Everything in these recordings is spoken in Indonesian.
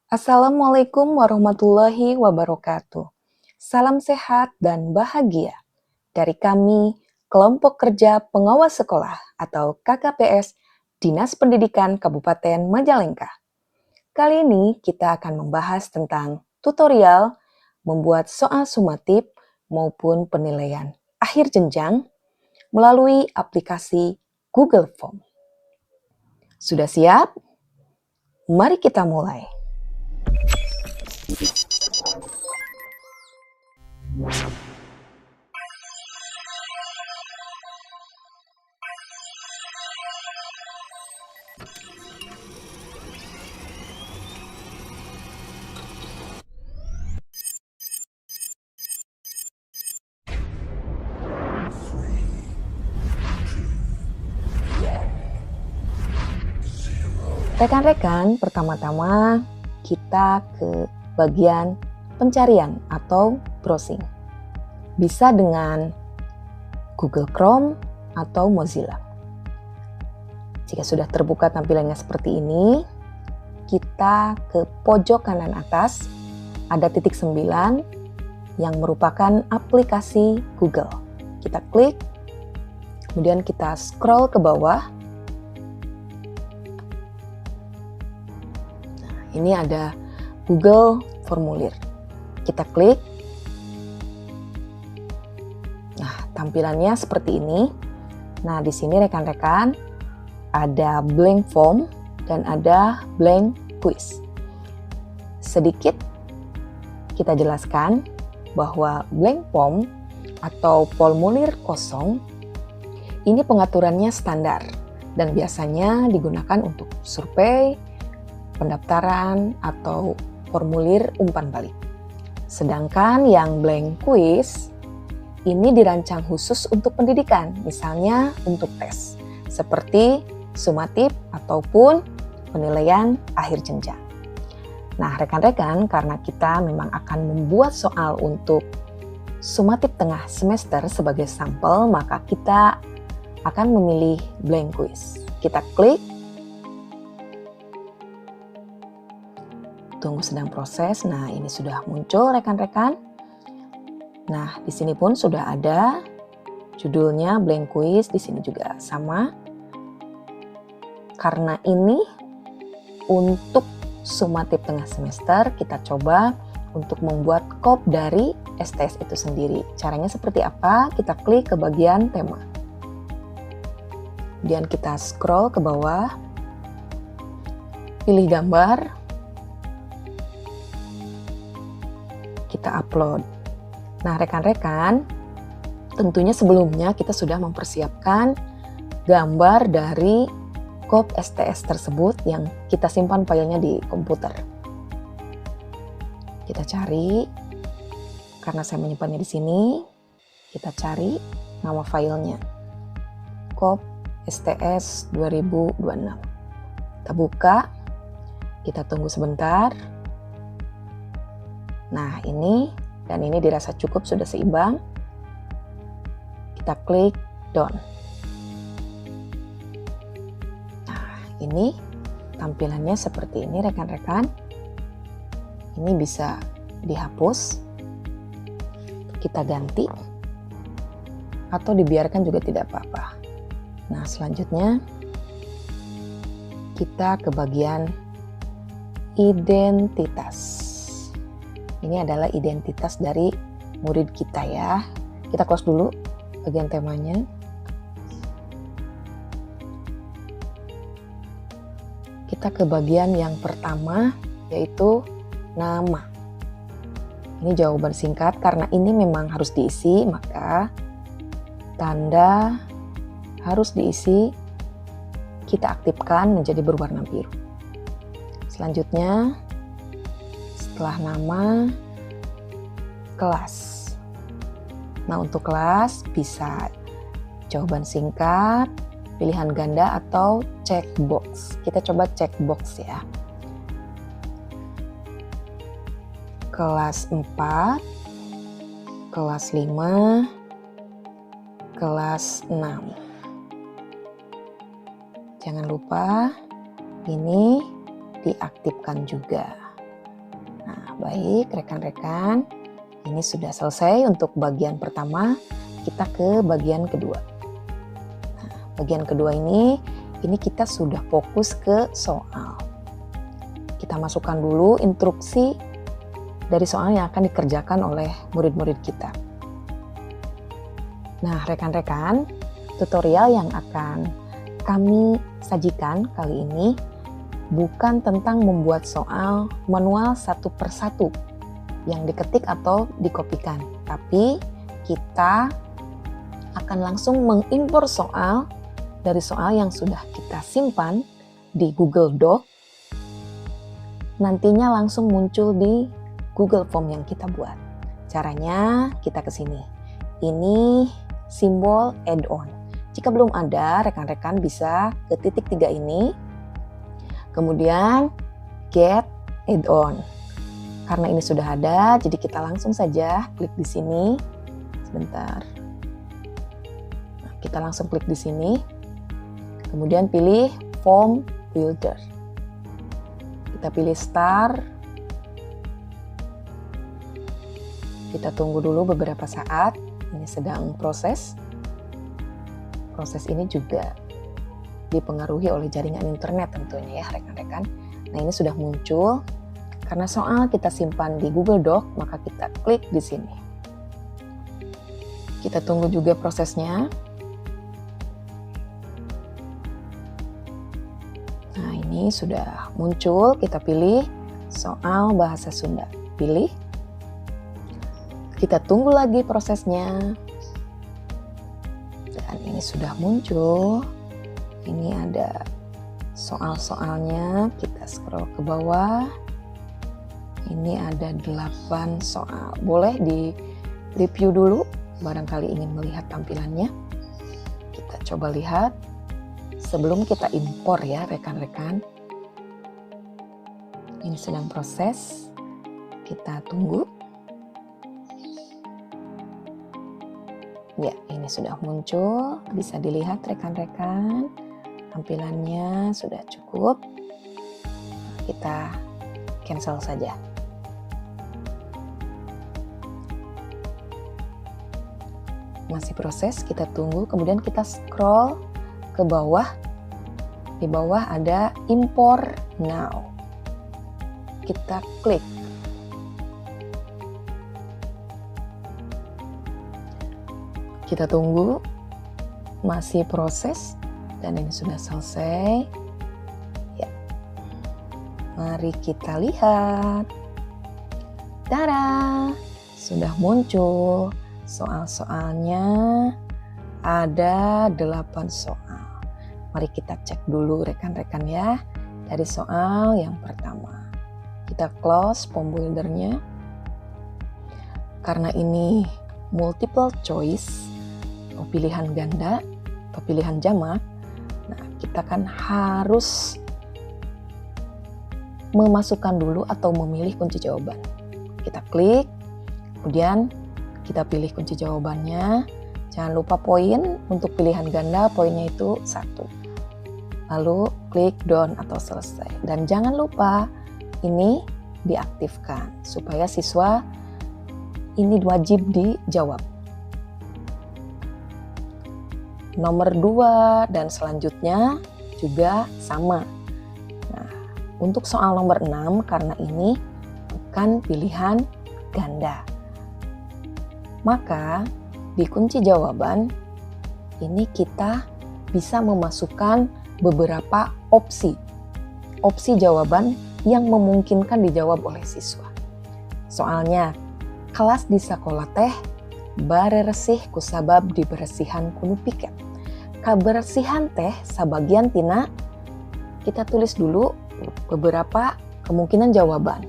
Assalamualaikum warahmatullahi wabarakatuh. Salam sehat dan bahagia dari kami, Kelompok Kerja Pengawas Sekolah atau KKPS Dinas Pendidikan Kabupaten Majalengka. Kali ini kita akan membahas tentang tutorial membuat soal sumatif maupun penilaian akhir jenjang melalui aplikasi Google Form. Sudah siap? Mari kita mulai. Rekan-rekan, pertama-tama kita ke bagian pencarian atau browsing. Bisa dengan Google Chrome atau Mozilla. Jika sudah terbuka tampilannya seperti ini, kita ke pojok kanan atas ada titik 9 yang merupakan aplikasi Google. Kita klik, kemudian kita scroll ke bawah. Ini ada Google Formulir. Kita klik. Nah, tampilannya seperti ini. Nah, di sini rekan-rekan ada blank form dan ada blank quiz. Sedikit kita jelaskan bahwa blank form atau formulir kosong ini pengaturannya standar dan biasanya digunakan untuk survei, pendaftaran, atau formulir umpan balik. Sedangkan yang blank quiz ini dirancang khusus untuk pendidikan, misalnya untuk tes, seperti sumatif ataupun penilaian akhir jenjang. Nah, rekan-rekan, karena kita memang akan membuat soal untuk sumatif tengah semester sebagai sampel, maka kita akan memilih blank quiz. Kita klik. Tunggu sedang proses. Nah, ini sudah muncul rekan-rekan. Nah, di sini pun sudah ada judulnya blank quiz, di sini juga sama. Karena ini untuk sumatif tengah semester, kita coba untuk membuat kop dari STS itu sendiri. Caranya seperti apa? Kita klik ke bagian tema. Kemudian kita scroll ke bawah. Pilih gambar. Kita upload. Nah, rekan-rekan, tentunya sebelumnya kita sudah mempersiapkan gambar dari kop STS tersebut yang kita simpan filenya di komputer. Kita cari, karena saya menyimpannya di sini, kita cari nama filenya. Kop STS 2026. Kita buka, kita tunggu sebentar. Nah, ini dan ini dirasa cukup, sudah seimbang. Kita klik done. Nah, ini tampilannya seperti ini rekan-rekan. Ini bisa dihapus, kita ganti, atau dibiarkan juga tidak apa-apa. Nah, selanjutnya kita ke bagian identitas. Ini adalah identitas dari murid kita ya. Kita close dulu bagian temanya. Kita ke bagian yang pertama, yaitu nama. Ini jawaban singkat, karena ini memang harus diisi, maka tanda harus diisi kita aktifkan menjadi berwarna biru. Selanjutnya, setelah nama, kelas. Nah, untuk kelas bisa jawaban singkat, pilihan ganda, atau checkbox. Kita coba checkbox ya. Kelas 4, kelas 5, kelas 6. Jangan lupa ini diaktifkan juga. Nah, baik rekan-rekan, ini sudah selesai untuk bagian pertama. Kita ke bagian kedua. Nah, bagian kedua ini kita sudah fokus ke soal. Kita masukkan dulu instruksi dari soal yang akan dikerjakan oleh murid-murid kita. Nah, rekan-rekan, tutorial yang akan kami sajikan kali ini bukan tentang membuat soal manual satu persatu yang diketik atau dikopikan, tapi kita akan langsung mengimpor soal dari soal yang sudah kita simpan di Google Doc, nantinya langsung muncul di Google Form yang kita buat. Caranya kita ke sini. Ini simbol add-on. Jika belum ada, rekan-rekan bisa ke titik 3 ini, kemudian get add-on. Karena ini sudah ada, jadi kita langsung saja klik di sini. Sebentar. Nah, kita langsung klik di sini. Kemudian pilih Form Builder. Kita pilih Start. Kita tunggu dulu beberapa saat. Ini sedang proses. Proses ini juga dipengaruhi oleh jaringan internet tentunya ya rekan-rekan. Nah, ini sudah muncul. Karena soal kita simpan di Google Doc, maka kita klik di sini. Kita tunggu juga prosesnya. Nah, ini sudah muncul. Kita pilih soal bahasa Sunda. Pilih. Kita tunggu lagi prosesnya. Dan ini sudah muncul. Ini ada soal-soalnya. Kita scroll ke bawah. Ini ada 8 soal. Boleh di review dulu, barangkali ingin melihat tampilannya. Kita coba lihat sebelum kita impor ya rekan-rekan. Ini sedang proses. Kita tunggu. Ya, ini sudah muncul. Bisa dilihat rekan-rekan. Tampilannya sudah cukup. Kita cancel saja. Masih proses, kita tunggu, kemudian kita scroll ke bawah. Di bawah ada import now. Kita klik. Kita tunggu, masih proses, dan ini sudah selesai. Ya. Mari kita lihat. Tada! Sudah muncul. Soal-soalnya ada 8 soal. Mari kita cek dulu rekan-rekan ya. Dari soal yang pertama. Kita close form builder-nya. Karena ini multiple choice, atau pilihan ganda, atau pilihan jamak. Nah, kita kan harus memasukkan dulu atau memilih kunci jawaban. Kita klik, kemudian kita pilih kunci jawabannya. Jangan lupa poin untuk pilihan ganda, poinnya itu 1. Lalu klik done atau selesai. Dan jangan lupa ini diaktifkan supaya siswa ini wajib dijawab. Nomor 2 dan selanjutnya juga sama. Nah, untuk soal nomor 6 karena ini bukan pilihan ganda. Maka di kunci jawaban ini kita bisa memasukkan beberapa opsi jawaban yang memungkinkan dijawab oleh siswa. Soalnya, kelas di sekolah teh bareresih kusabab diberesihan kunu piket. Kabersihan teh sabagian tina, kita tulis dulu beberapa kemungkinan jawaban.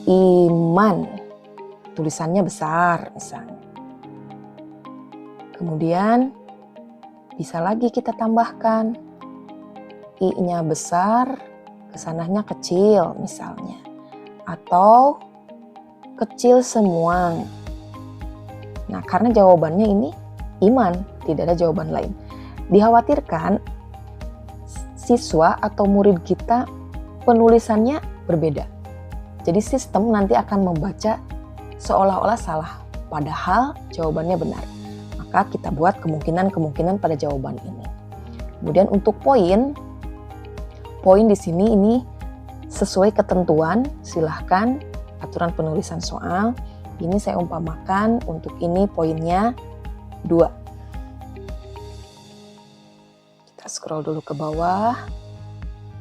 Iman, tulisannya besar misalnya. Kemudian bisa lagi kita tambahkan I-nya besar, kesananya kecil misalnya. Atau kecil semua. Nah, karena jawabannya ini iman, tidak ada jawaban lain. Dikhawatirkan siswa atau murid kita penulisannya berbeda. Jadi sistem nanti akan membaca seolah-olah salah, padahal jawabannya benar. Maka kita buat kemungkinan-kemungkinan pada jawaban ini. Kemudian untuk poin di sini ini sesuai ketentuan, silahkan aturan penulisan soal. Ini saya umpamakan untuk ini poinnya 2. Kita scroll dulu ke bawah.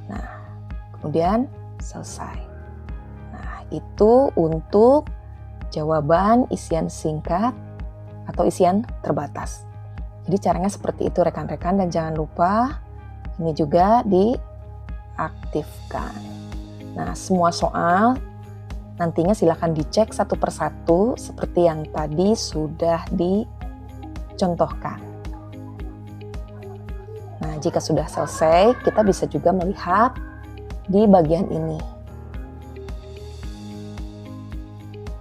Nah, kemudian selesai. Nah, itu untuk jawaban isian singkat atau isian terbatas. Jadi caranya seperti itu rekan-rekan, dan jangan lupa ini juga diaktifkan. Nah, semua soal nantinya silakan dicek satu persatu seperti yang tadi sudah dicontohkan. Nah, jika sudah selesai, kita bisa juga melihat di bagian ini.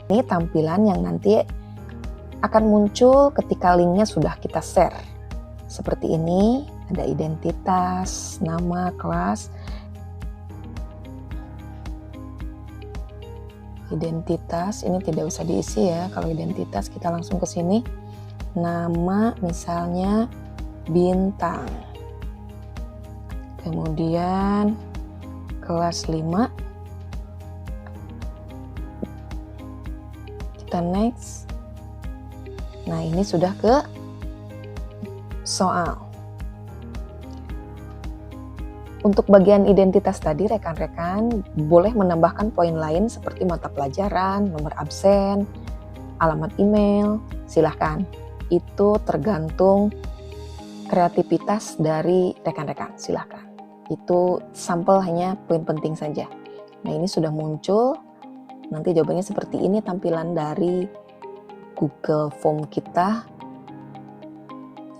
Ini tampilan yang nanti akan muncul ketika linknya sudah kita share. Seperti ini, ada identitas, nama, kelas. Identitas ini tidak usah diisi ya. Kalau identitas kita langsung ke sini. Nama misalnya Bintang. Kemudian kelas 5. Kita next. Nah, ini sudah ke soal. Untuk bagian identitas tadi, rekan-rekan boleh menambahkan poin lain seperti mata pelajaran, nomor absen, alamat email, silahkan. Itu tergantung kreativitas dari rekan-rekan, silahkan. Itu sampel hanya poin penting saja. Nah, ini sudah muncul. Nanti jawabannya seperti ini tampilan dari Google Form kita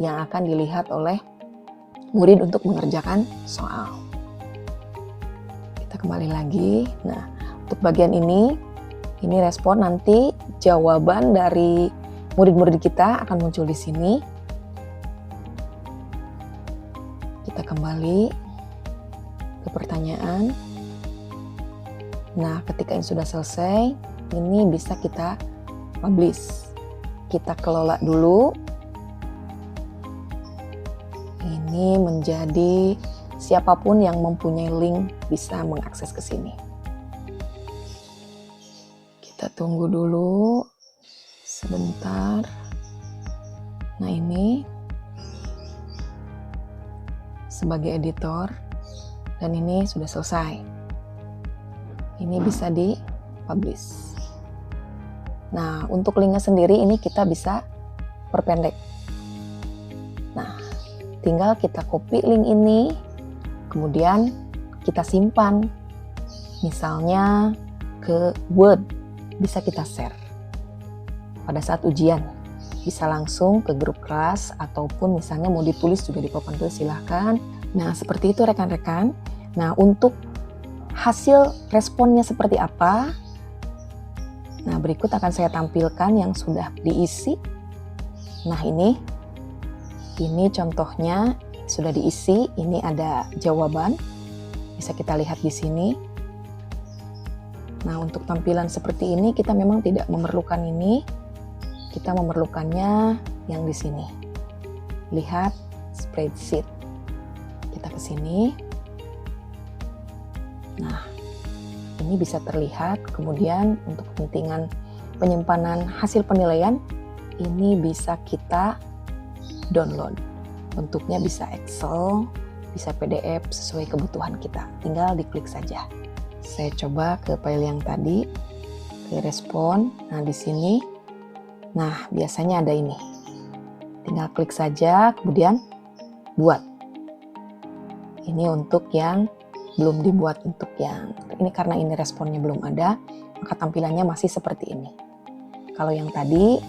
yang akan dilihat oleh murid untuk mengerjakan soal. Kita kembali lagi. Nah, untuk bagian ini respon, nanti jawaban dari murid-murid kita akan muncul di sini. Kita kembali ke pertanyaan. Nah, ketika ini sudah selesai, ini bisa kita publish. Kita kelola dulu. Ini menjadi siapapun yang mempunyai link bisa mengakses ke sini. Kita tunggu dulu sebentar. Nah, ini sebagai editor, dan ini sudah selesai. Ini bisa di-publish. Nah, untuk linknya sendiri ini kita bisa perpendek. Nah, tinggal kita copy link ini, kemudian kita simpan. Misalnya ke Word, bisa kita share. Pada saat ujian, bisa langsung ke grup kelas, ataupun misalnya mau ditulis juga di papan tulis, silahkan. Nah, seperti itu rekan-rekan. Nah, untuk hasil responnya seperti apa? Nah, berikut akan saya tampilkan yang sudah diisi. Nah, ini contohnya sudah diisi. Ini ada jawaban, bisa kita lihat di sini. Nah, untuk tampilan seperti ini kita memang tidak memerlukan ini. Kita memerlukannya yang di sini. Lihat spreadsheet. Kita ke sini. Nah, ini bisa terlihat. Kemudian untuk kepentingan penyimpanan hasil penilaian, ini bisa kita download. Bentuknya bisa Excel, bisa PDF sesuai kebutuhan kita. Tinggal diklik saja. Saya coba ke file yang tadi, ke respon. Nah, di sini, nah biasanya ada ini. Tinggal klik saja, kemudian buat. Ini untuk yang belum dibuat, untuk yang ini karena ini responnya belum ada, maka tampilannya masih seperti ini. Kalau yang tadi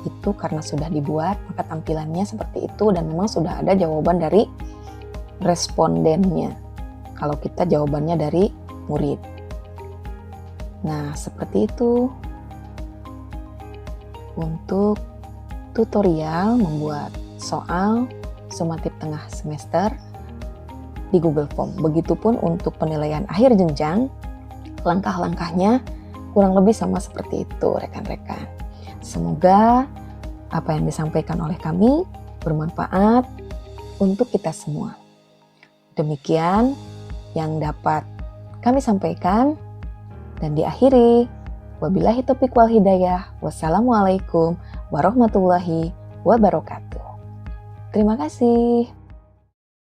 itu karena sudah dibuat, maka tampilannya seperti itu dan memang sudah ada jawaban dari respondennya. Kalau kita jawabannya dari murid. Nah, seperti itu untuk tutorial membuat soal sumatif tengah semester di Google Form. Begitupun untuk penilaian akhir jenjang Langkah-langkahnya kurang lebih sama seperti itu rekan-rekan. Semoga apa yang disampaikan oleh kami bermanfaat untuk kita semua. Demikian yang dapat kami sampaikan dan diakhiri. Wabillahi taufiq wal hidayah. Wassalamualaikum warahmatullahi wabarakatuh. Terima kasih.